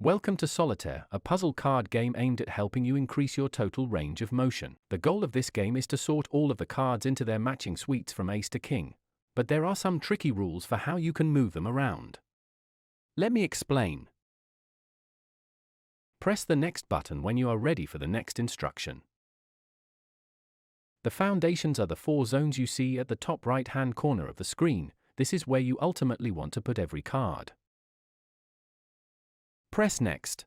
Welcome to Solitaire, a puzzle card game aimed at helping you increase your total range of motion. The goal of this game is to sort all of the cards into their matching suites from ace to king, but there are some tricky rules for how you can move them around. Let me explain. Press the next button when you are ready for the next instruction. The foundations are the 4 zones you see at the top right-hand corner of the screen. This is where you ultimately want to put every card. Press Next.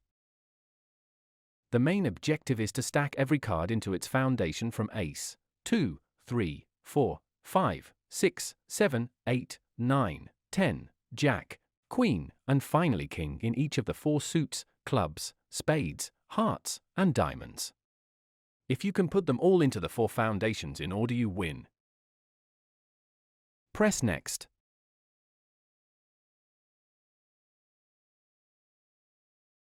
The main objective is to stack every card into its foundation from ace, 2, 3, 4, 5, 6, 7, 8, 9, 10, jack, queen, and finally king in each of the 4 suits, clubs, spades, hearts, and diamonds. If you can put them all into the 4 foundations in order, you win. Press Next.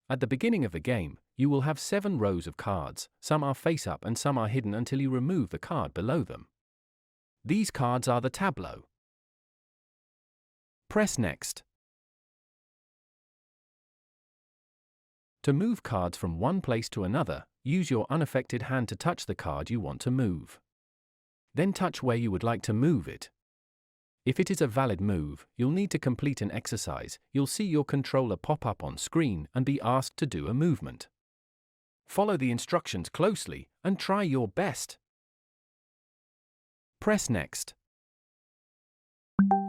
At the beginning of the game, you will have 7 rows of cards. Some are face-up and some are hidden until you remove the card below them. These cards are the tableau. Press Next. To move cards from one place to another, use your unaffected hand to touch the card you want to move. Then touch where you would like to move it. If it is a valid move, you'll need to complete an exercise. You'll see your controller pop up on screen and be asked to do a movement. Follow the instructions closely and try your best. Press Next.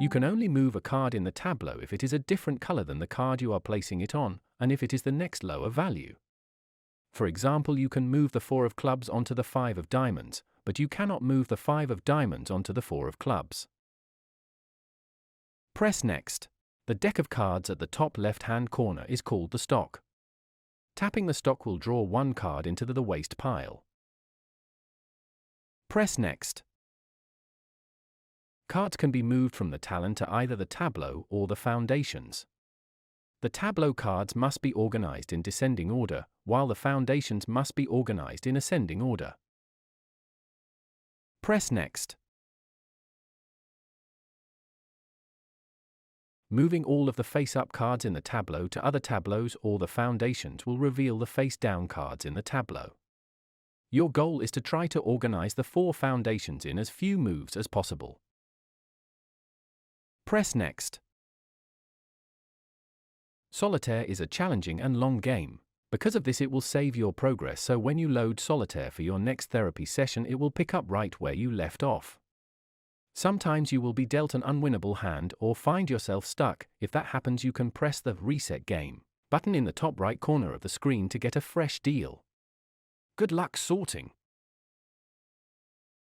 You can only move a card in the tableau if it is a different color than the card you are placing it on, and if it is the next lower value. For example, you can move the 4 of clubs onto the 5 of diamonds, but you cannot move the 5 of diamonds onto the 4 of clubs. Press Next. The deck of cards at the top left-hand corner is called the stock. Tapping the stock will draw 1 card into the waste pile. Press Next. Cards can be moved from the talon to either the tableau or the foundations. The tableau cards must be organized in descending order, while the foundations must be organized in ascending order. Press Next. Moving all of the face-up cards in the tableau to other tableaus or the foundations will reveal the face-down cards in the tableau. Your goal is to try to organize the 4 foundations in as few moves as possible. Press Next. Solitaire is a challenging and long game. Because of this, it will save your progress, so when you load Solitaire for your next therapy session, it will pick up right where you left off. Sometimes you will be dealt an unwinnable hand or find yourself stuck. If that happens, you can press the Reset Game button in the top right corner of the screen to get a fresh deal. Good luck sorting!